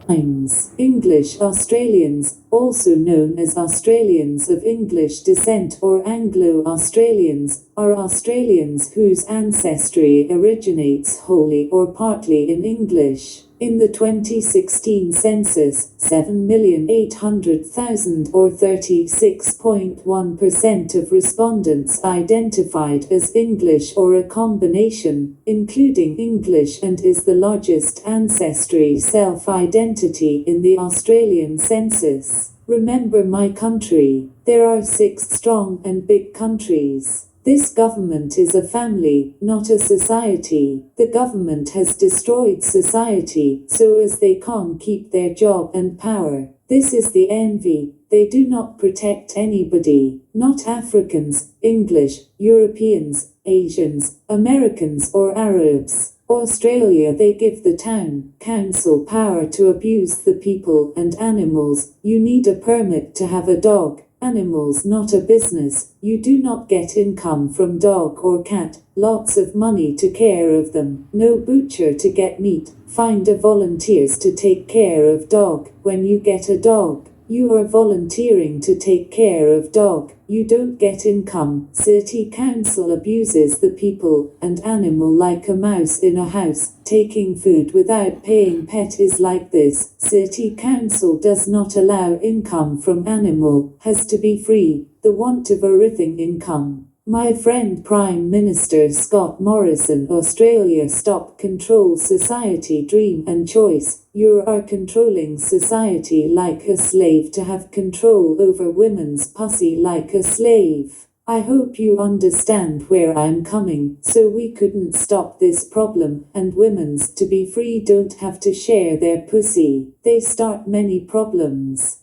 English Australians, also known as Australians of English descent or Anglo Australians, are Australians whose ancestry originates wholly or partly in English. In the 2016 census, 7,800,000 or 36.1% of respondents identified as English or a combination, including English, and is the largest ancestry self-identity in the Australian census. Remember my country. There are 6 strong and big countries. This government is a family, not a society. The government has destroyed society so as they can't keep their job and power. This is the envy. They do not protect anybody, not Africans, English, Europeans, Asians, Americans or Arabs. Australia, they give the town council power to abuse the people and animals. You need a permit to have a dog. Animals, not a business. You do not get income from dog or cat. Lots of money to care of them. No butcher to get meat. Find a volunteers to take care of dog. When you get a dog, you are volunteering to take care of dog. You don't get income. City council abuses the people and animal like a mouse in a house. Taking food without paying pet is like this. City council does not allow income from animal. Has to be free. The want of verything income. My friend Prime Minister Scott Morrison, Australia, stop control society dream and choice. You are controlling society like a slave to have control over women's pussy like a slave. I hope you understand where I'm coming. So we couldn't stop this problem, and women's to be free don't have to share their pussy. They start many problems.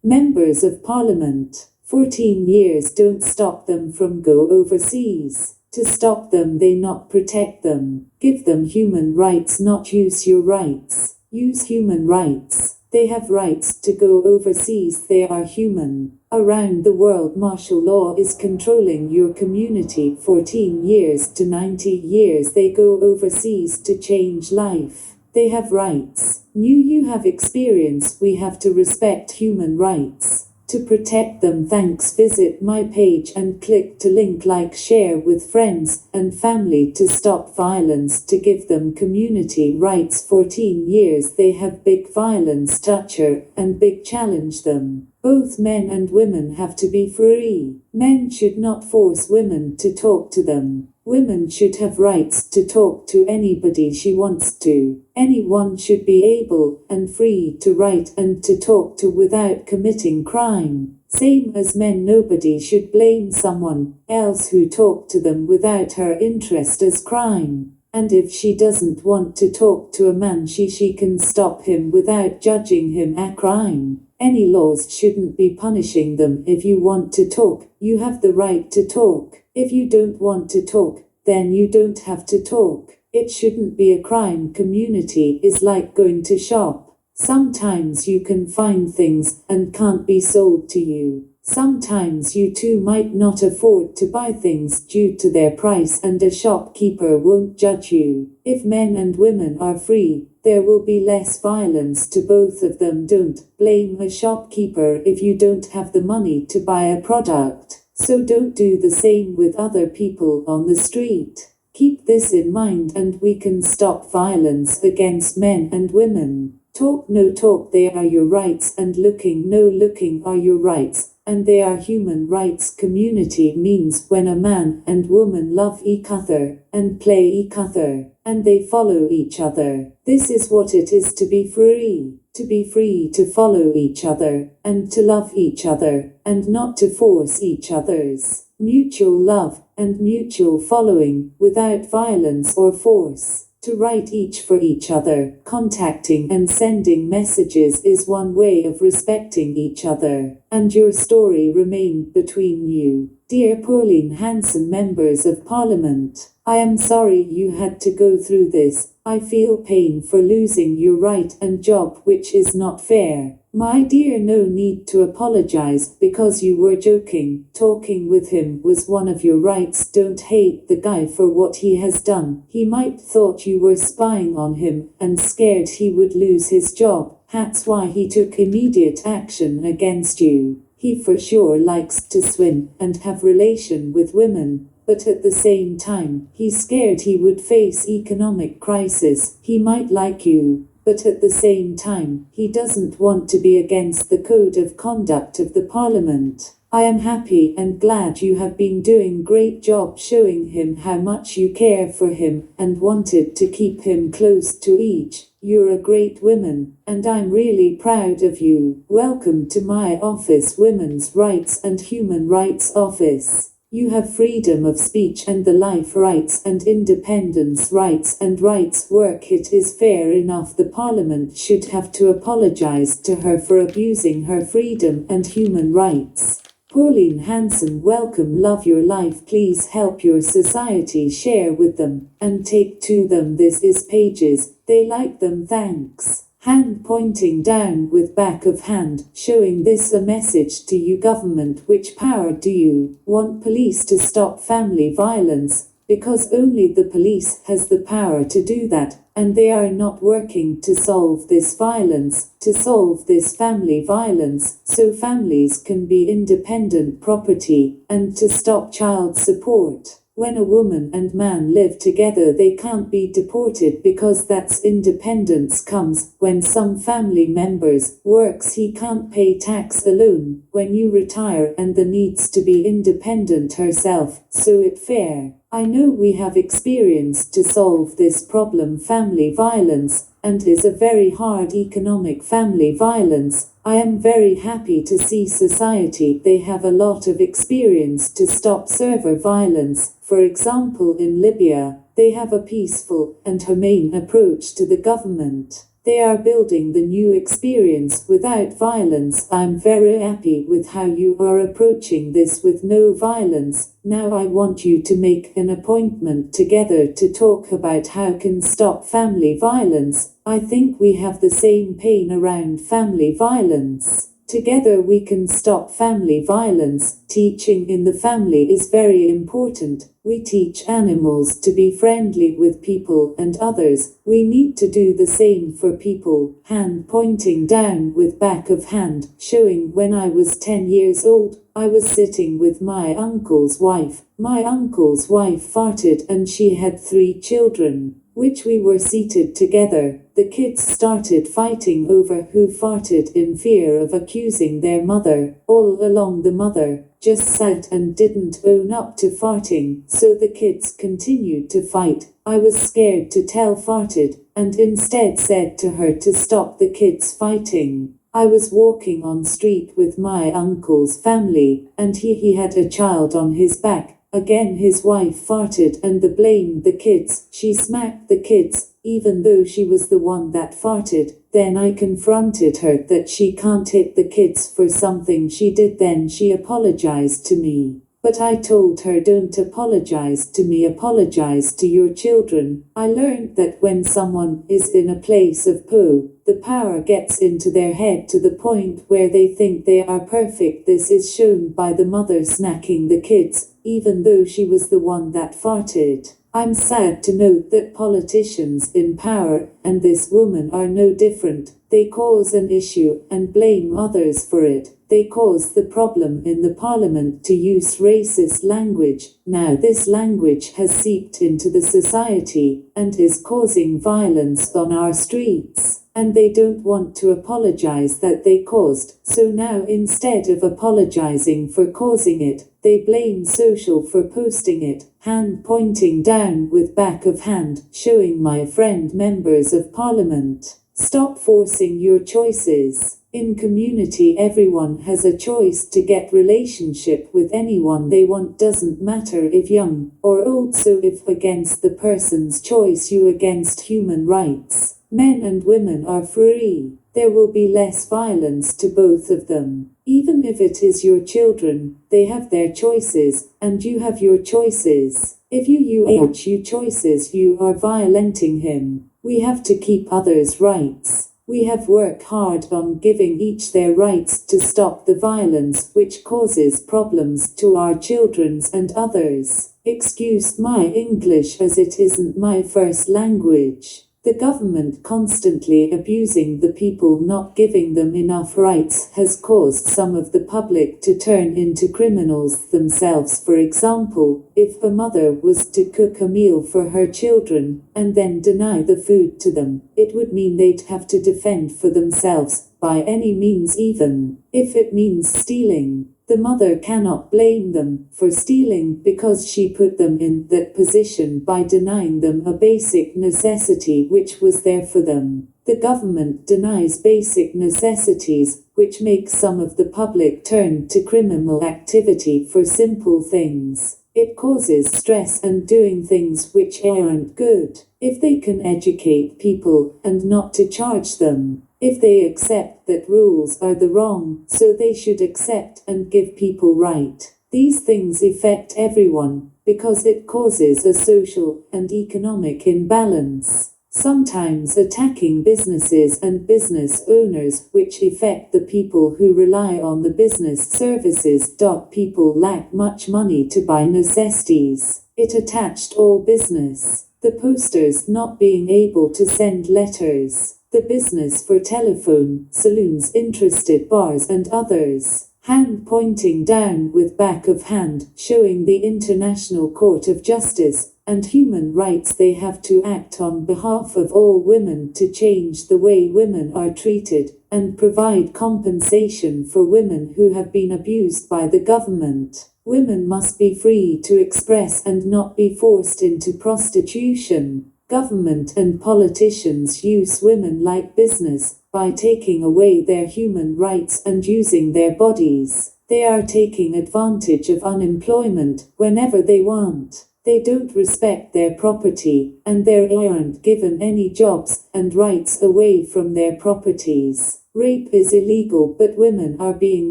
Members of Parliament. 14 years don't stop them from go overseas. To stop them they not protect them. Give them human rights, not use your rights. Use human rights. They have rights to go overseas. They are human. Around the world martial law is controlling your community. 14 years to 90 years they go overseas to change life. They have rights. You have experience. We have to respect human rights. To protect them, thanks. Visit my page and click to link, like, share with friends and family to stop violence, to give them community rights. 14 years they have big violence toucher and big challenge them. Both men and women have to be free. Men should not force women to talk to them. Women should have rights to talk to anybody she wants to. Anyone should be able and free to write and to talk to without committing crime. Same as men, nobody should blame someone else who talked to them without her interest as crime. And if she doesn't want to talk to a man, she can stop him without judging him a crime. Any laws shouldn't be punishing them. If you want to talk, you have the right to talk. If you don't want to talk, then you don't have to talk. It shouldn't be a crime. Community is like going to shop. Sometimes you can find things and can't be sold to you. Sometimes you too might not afford to buy things due to their price, and a shopkeeper won't judge you. If men and women are free, there will be less violence to both of them. Don't blame a shopkeeper if you don't have the money to buy a product. So don't do the same with other people on the street. Keep this in mind and we can stop violence against men and women. Talk, no talk, they are your rights, and looking, no looking are your rights, and they are human rights. Community means when a man and woman love each other and play each other, and they follow each other. This is what it is to be free. To be free to follow each other and to love each other and not to force each other's. Mutual love and mutual following without violence or force. To write each for each other. Contacting and sending messages is one way of respecting each other. And your story remained between you. Dear Pauline Hanson, members of Parliament, I am sorry you had to go through this. I feel pain for losing your right and job, which is not fair. My dear, no need to apologize, because you were joking. Talking with him was one of your rights. Don't hate the guy for what he has done. He might thought you were spying on him and scared he would lose his job. That's why he took immediate action against you. He for sure likes to swim and have relation with women. But at the same time, he's scared he would face economic crisis. He might like you, but at the same time, he doesn't want to be against the code of conduct of the Parliament. I am happy and glad you have been doing great job showing him how much you care for him and wanted to keep him close to each. You're a great woman, and I'm really proud of you. Welcome to my office, Women's Rights and Human Rights Office. You have freedom of speech and the life rights and independence rights and rights work. It is fair enough the Parliament should have to apologize to her for abusing her freedom and human rights. Pauline Hanson, welcome. Love your life. Please help your society, share with them, and take to them. This is pages. They like them. Thanks. Hand pointing down with back of hand, showing this a message to you government. Which power do you want police to stop family violence? Because only the police has the power to do that, and they are not working to solve this violence, to solve this family violence, so families can be independent property, and to stop child support. When a woman and man live together, they can't be deported because that's independence comes when some family members works, he can't pay tax alone when you retire, and the needs to be independent herself, so it fair. I know we have experience to solve this problem, family violence, and is a very hard economic family violence. I am very happy to see society, they have a lot of experience to stop server violence. For example, in Libya, they have a peaceful and humane approach to the government. They are building the new experience without violence. I'm very happy with how you are approaching this with no violence. Now I want you to make an appointment together to talk about how can stop family violence. I think we have the same pain around family violence. Together we can stop family violence. Teaching in the family is very important. We teach animals to be friendly with people and others. We need to do the same for people. Hand pointing down with back of hand, showing when I was 10 years old, I was sitting with my uncle's wife. My uncle's wife farted and she had 3 children, which we were seated together. The kids started fighting over who farted in fear of accusing their mother. All along the mother just sat and didn't own up to farting, so the kids continued to fight. I was scared to tell farted, and instead said to her to stop the kids fighting. I was walking on street with my uncle's family, and he had a child on his back. Again his wife farted and blamed the kids. She smacked the kids, even though she was the one that farted. Then I confronted her that she can't hit the kids for something she did. Then she apologized to me. But I told her, don't apologize to me, apologize to your children. I learned that when someone is in a place of the power gets into their head to the point where they think they are perfect. This is shown by the mother smacking the kids, even though she was the one that farted. I'm sad to note that politicians in power and this woman are no different. They cause an issue and blame others for it. They cause the problem in the parliament to use racist language. Now this language has seeped into the society and is causing violence on our streets. And they don't want to apologize that they caused. So now instead of apologizing for causing it, they blame social for posting it. Hand pointing down with back of hand, showing my friend members of parliament. Stop forcing your choices. In community everyone has a choice to get relationship with anyone they want, doesn't matter if young or old. So if against the person's choice you against human rights. Men and women are free. There will be less violence to both of them. Even if it is your children, they have their choices, and you have your choices. If you choices, you are violenting him. We have to keep others' rights. We have worked hard on giving each their rights to stop the violence which causes problems to our children and others. Excuse my English as it isn't my first language. The government constantly abusing the people, not giving them enough rights, has caused some of the public to turn into criminals themselves. For example, if a mother was to cook a meal for her children and then deny the food to them, it would mean they'd have to defend for themselves, by any means, even if it means stealing. The mother cannot blame them for stealing because she put them in that position by denying them a basic necessity which was there for them. The government denies basic necessities, which makes some of the public turn to criminal activity for simple things. It causes stress and doing things which aren't good. If they can educate people and not to charge them, if they accept that rules are the wrong, so they should accept and give people right. These things affect everyone, because it causes a social and economic imbalance. Sometimes attacking businesses and business owners, which affect the people who rely on the business services. People lack much money to buy necessities. It attached all business. The posters not being able to send letters. The business for telephone, saloons, interested bars and others. Hand pointing down with back of hand, showing the International Court of Justice and Human Rights they have to act on behalf of all women to change the way women are treated and provide compensation for women who have been abused by the government. Women must be free to express and not be forced into prostitution. Government and politicians use women like business by taking away their human rights and using their bodies. They are taking advantage of unemployment whenever they want. They don't respect their property, and they aren't given any jobs and rights away from their properties. Rape is illegal, but women are being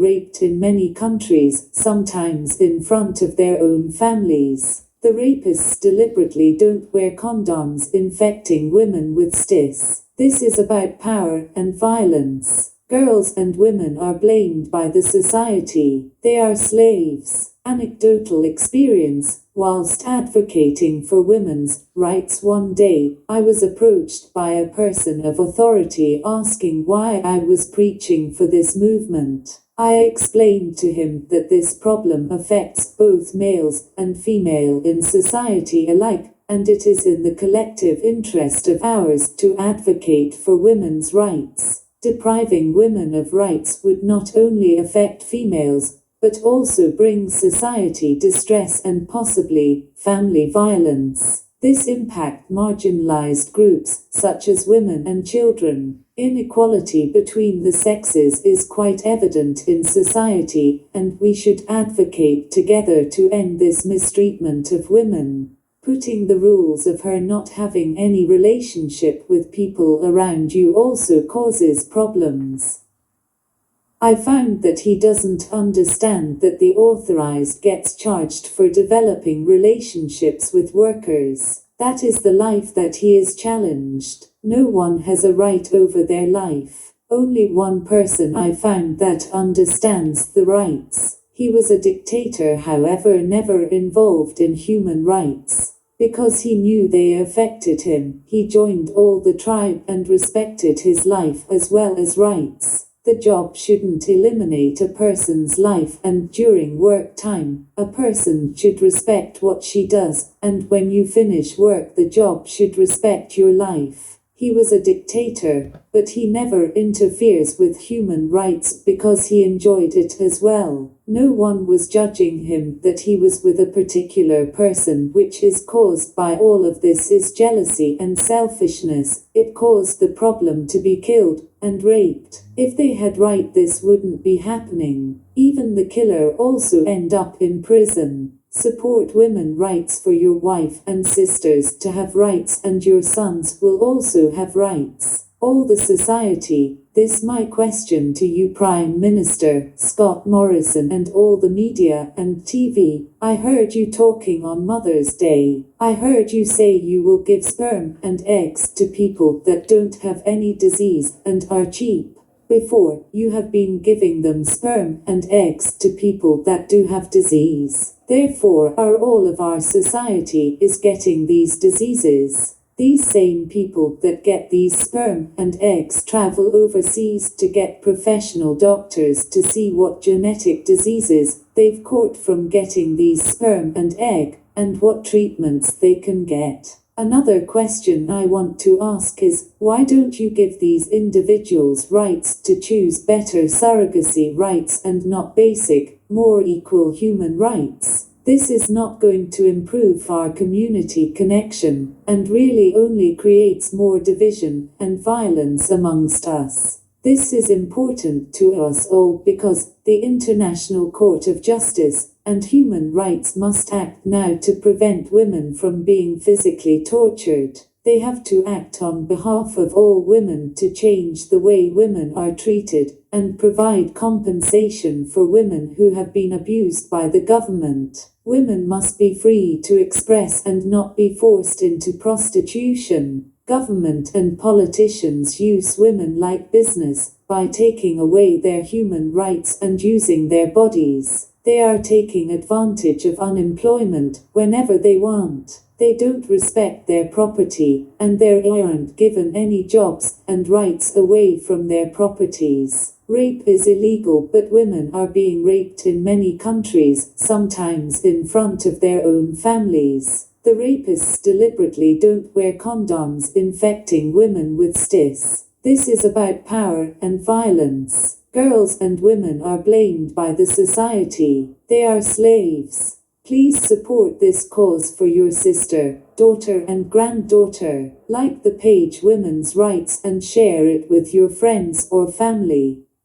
raped in many countries, sometimes in front of their own families. The rapists deliberately don't wear condoms, infecting women with STIs. This is about power and violence. Girls and women are blamed by the society. They are slaves. Anecdotal experience. Whilst advocating for women's rights one day, I was approached by a person of authority asking why I was preaching for this movement. I explained to him that this problem affects both males and female in society alike, and it is in the collective interest of ours to advocate for women's rights. Depriving women of rights would not only affect females, but also bring society distress and possibly family violence. This impacts marginalized groups, such as women and children. Inequality between the sexes is quite evident in society, and we should advocate together to end this mistreatment of women. Putting the rules of her not having any relationship with people around you also causes problems. I found that he doesn't understand that the authorized gets charged for developing relationships with workers. That is the life that he is challenged. No one has a right over their life. Only one person I found that understands the rights. He was a dictator, however, never involved in human rights. Because he knew they affected him, he joined all the tribe and respected his life as well as rights. The job shouldn't eliminate a person's life, and during work time, a person should respect what she does, and when you finish work the job should respect your life. He was a dictator, but he never interferes with human rights because he enjoyed it as well. No one was judging him that he was with a particular person, which is caused by all of this is jealousy and selfishness. It caused the problem to be killed and raped. If they had right, this wouldn't be happening. Even the killer also end up in prison. Support women's rights for your wife and sisters to have rights, and your sons will also have rights. All the society. This my question to you, Prime Minister Scott Morrison, and all the media and TV. I heard you talking on Mother's Day. I heard you say you will give sperm and eggs to people that don't have any disease and are cheap. Before, you have been giving them sperm and eggs to people that do have disease. Therefore, all of our society is getting these diseases. These same people that get these sperm and eggs travel overseas to get professional doctors to see what genetic diseases they've caught from getting these sperm and egg, and what treatments they can get. Another question I want to ask is, why don't you give these individuals rights to choose better surrogacy rights and not basic, more equal human rights? This is not going to improve our community connection, and really only creates more division and violence amongst us. This is important to us all because the International Court of Justice and Human Rights must act now to prevent women from being physically tortured. They have to act on behalf of all women to change the way women are treated and provide compensation for women who have been abused by the government. Women must be free to express and not be forced into prostitution. Government and politicians use women like business by taking away their human rights and using their bodies. They are taking advantage of unemployment whenever they want. They don't respect their property, and they aren't given any jobs and rights away from their properties. Rape is illegal, but women are being raped in many countries, sometimes in front of their own families. The rapists deliberately don't wear condoms, infecting women with STIs. This is about power and violence. Girls and women are blamed by the society. They are slaves. Please support this cause for your sister, daughter and granddaughter. Like the page Women's Rights and share it with your friends or family.